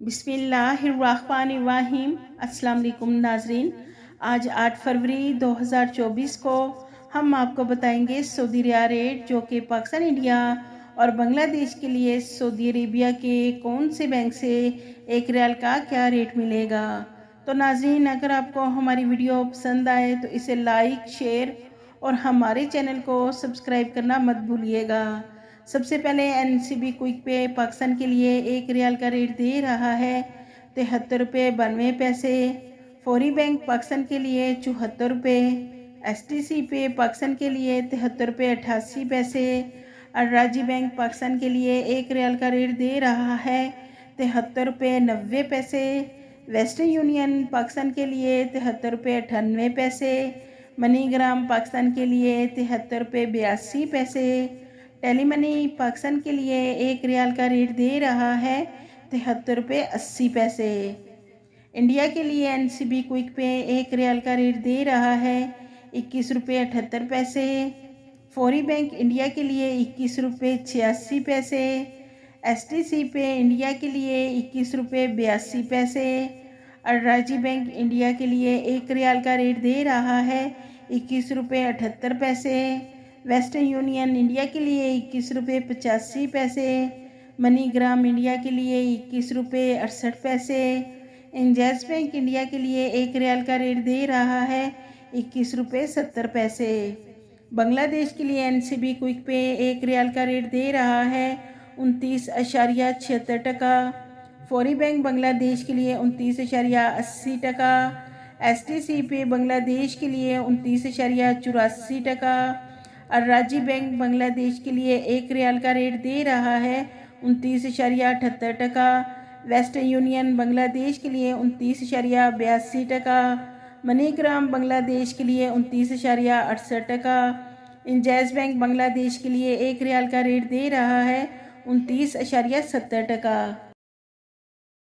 बिस्मिल्लाहिर्रहमानिर्रहीम। अस्सलाम वालेकुम नाजरीन। आज 8 फरवरी 2024 को हम आपको बताएंगे सऊदी रियाल रेट, जो कि पाकिस्तान, इंडिया और बांग्लादेश के लिए सऊदी अरेबिया के कौन से बैंक से एक रियाल का क्या रेट मिलेगा। तो नाजरीन, अगर आपको हमारी वीडियो पसंद आए तो इसे लाइक, शेयर और हमारे चैनल को सब्सक्राइब करना मत भूलिएगा। सबसे पहले NCB क्विक पे पाकिस्तान के लिए एक रियाल का रेट दे रहा है 73 रुपये 92 पैसे। फौरी बैंक पाकिस्तान के लिए 74 रुपये। STC पे पाकिस्तान के लिए 73 रुपये 88 पैसे। अराजी बैंक पाकिस्तान के लिए एक रियाल का रेट दे रहा है 73 रुपये 90 पैसे। वेस्टर्न यूनियन पाकिस्तान के लिए 73 रुपये 98 पैसे। मनीग्राम पाकिस्तान के लिए 73 रुपये 82 पैसे। टेली मनी पाकिस्तान के लिए एक रियाल का रेट दे रहा है 73 रुपये 80 पैसे। इंडिया के लिए NCB क्विक पे एक रियाल का रेट दे रहा है 21 रुपये 78 पैसे। फौरी बैंक इंडिया के लिए 21 रुपये 86 पैसे। STC पे इंडिया के लिए 21 रुपये 82 पैसे। अराजी बैंक इंडिया के लिए एक रियाल का रेट दे रहा है 21 रुपये 78 पैसे। वेस्टर्न यूनियन इंडिया के लिए 21 रुपये 85 पैसे। मनीग्राम इंडिया के लिए 21 रुपये 68 पैसे। इंजैज बैंक इंडिया के लिए एक रियाल का रेट दे रहा है 21 रुपये 70 पैसे। बांग्लादेश के लिए NCB क्विक पे एक रियाल का रेट दे रहा है 29.76 टका। फौरी बैंक बांग्लादेश के लिए 29.80 टका। STC पे बांग्लादेश के लिए 29.84 टका। अराजी बैंक बांग्लादेश के लिए एक रियाल का रेट दे रहा है 29.78 टका। वेस्टर्न यूनियन बांग्लादेश के लिए 29.82 टका। मनीग्राम बांग्लादेश के लिए 29.68 टका। इंजैज बैंक बांग्लादेश के लिए एक रियाल का रेट दे रहा है 29.70 टका।